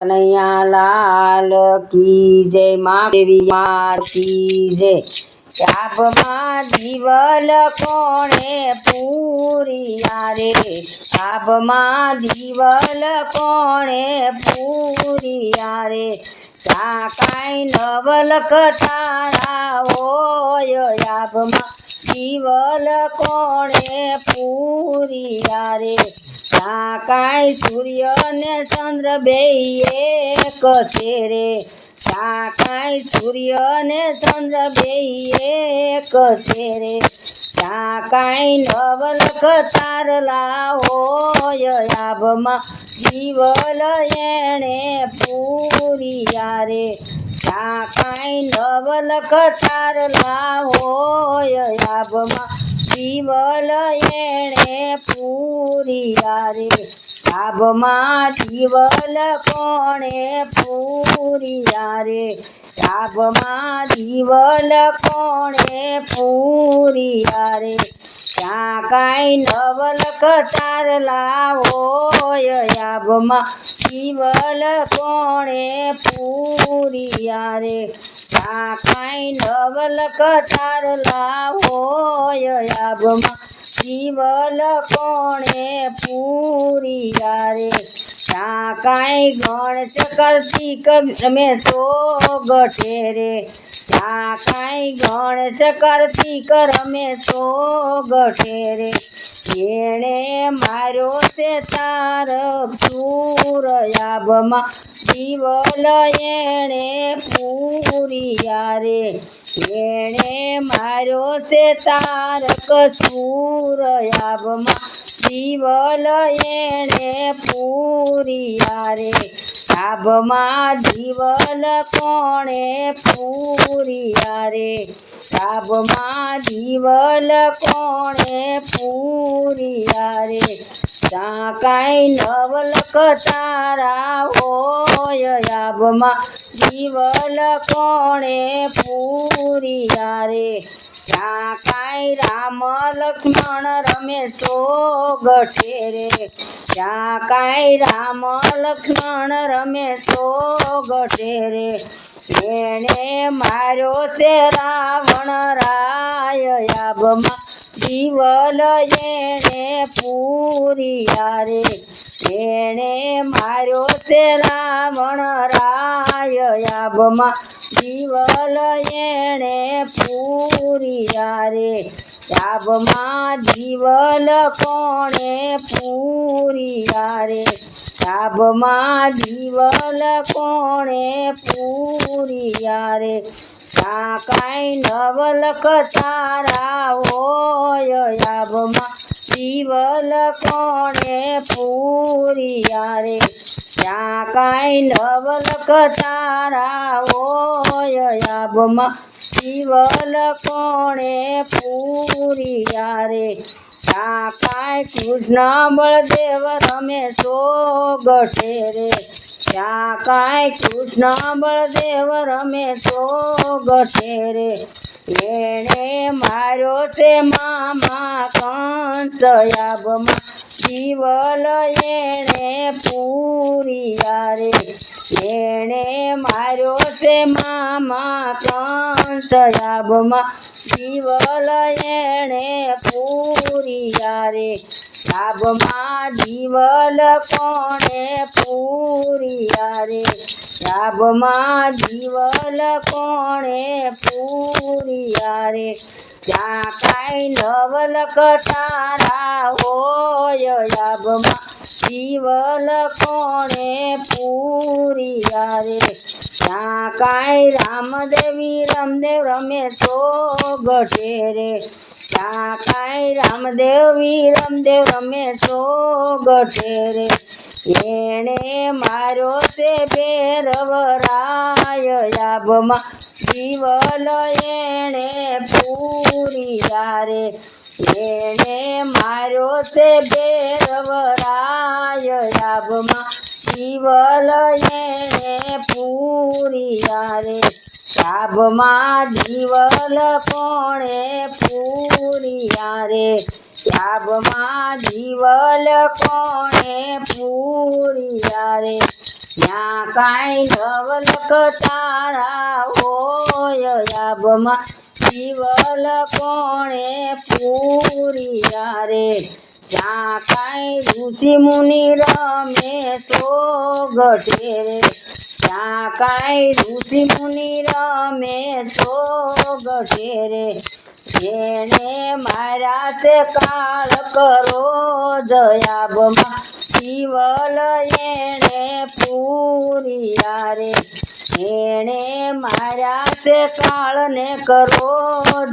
कन्हैया लाल की जय। माँ देवी मार की जय। शाप माँ दीवल कोणे पूरिया रे। शाप माँ दीवल कोणे पूरिया रे। ता काई नवलख तारा होय। शाप माँ दीवल कोणे पूरिया रे। ता काई सूर्य ने चंद्र बेय एक छे रे। ता काई सूर्य ने चंद्र बेय एक छे रे। ता काई नवलख तारला होय। आभमा दीवल एणे पूरिया रे। ता काई नवलख तारला होय। आभमा दीवल एणे पूरिया रे। आभमा दीवल कोणे पूरिया रे। आभमा दीवल कोणे पूरिया रे। ता काई नवलख तारला होय। आभमा दीवल कोणे पूरिया रे। ता काई नवलख तारला होय। आभमा दीवल कोणे पूरिया रे। ता काई गणेश कार्तिक में तो गठे रे। ता काई गणेश कार्तिक रमे तो गठे रे। एणे मार्यो से तार चूर। आभमा दीवल एणे पूरिया रे। एणे मार्यो से तारक चूर। आभमा दीवल एणे पूरिया रे। आभमा दीवल कोणे पूरिया रे। आभमा दीवल कोणे पूरिया रे। ता काई नवलख तारा होय। आभमा दीवल कोणे पूरिया रे। ता काई राम लक्ष्मण रमे तो गठे रे। ता काई राम लक्ष्मण रमे तो गठे रे। एणे मार्यो से रावण राय। आभमा दीवल एणे पूरिया रे। एणे मार्यो से रावण राय। आभमा दीवल एणे पूरिया रे। आभमा दीवल कोणे पूरिया रे। आभमा दीवल कोणे पूरिया रे। ता काई नवलख तारा होय। आभमा दीवल कोणे पूरिया रे। ता काई नवलख तारा होय। आभमा दीवल कोणे पूरिया रे। ता काई कृष्ण बलदेव रमे तो गठे रे। ता काई कृष्ण बलदेव रमे तो गठे रे। एणे मार्यो से मामा कंस। आभमा दीवल एणे पूरिया रे। एणे मार्यो से मामा कंस। आभमा दीवल एणे पूरिया रे। आभमा दीवल कोणे पूरिया रे। आभमा दीवल कोणे पूरिया रे। ता काई नवलख तारा होय। आभमा दीवल कोणे पूरिया रे। ता काई रामदेवी रामदेव रमे तो गठे रे। ता काई रामदेवी रामदेव रमे तो गठे रे। एणे मार्यो से भैरव राय। आभमा दीवल एणे पूरिया रे। एणे मार्यो से भैरव राय। आभमा दीवल एणे पूरिया रे। आभमा दीवल कोणे पूरिया रे। आभमा दीवल कोणे पूरिया रे। ત્યાં કાંઈ નવલખ તારા હોય આબમાં જીવલ કોણે પૂરિયા રે ત્યાં કાંઈ ઋષિ મુનિ રમે સોગઠે રે ત્યાં કાંઈ ઋષિ મુનિ રમે સોગઠે રે એને મારા તે કાળ કરો જયાબમાં જીવલ એણે પૂરિયા રે એણે મારા તે કાળને કરો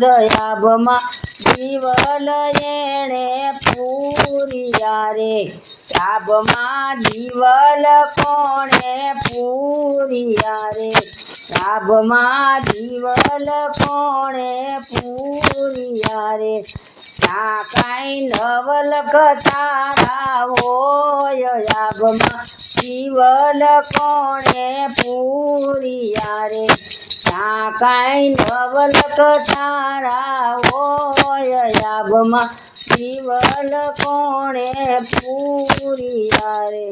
દયાબમાં જીવલ એણે પૂરિયા રે આબમાં જીવલ કોણે પૂરિયા રે આબમાં જીવલ કોણે પૂરિયા રે ત્યાં કાંઈ નવલખ તારા હોય આબમાં જીવલ કોણે પૂરિયા રે ત્યાં કાંઈ નવલખ તારા હોય આબમાં જીવલ કોણે પૂરિયા રે।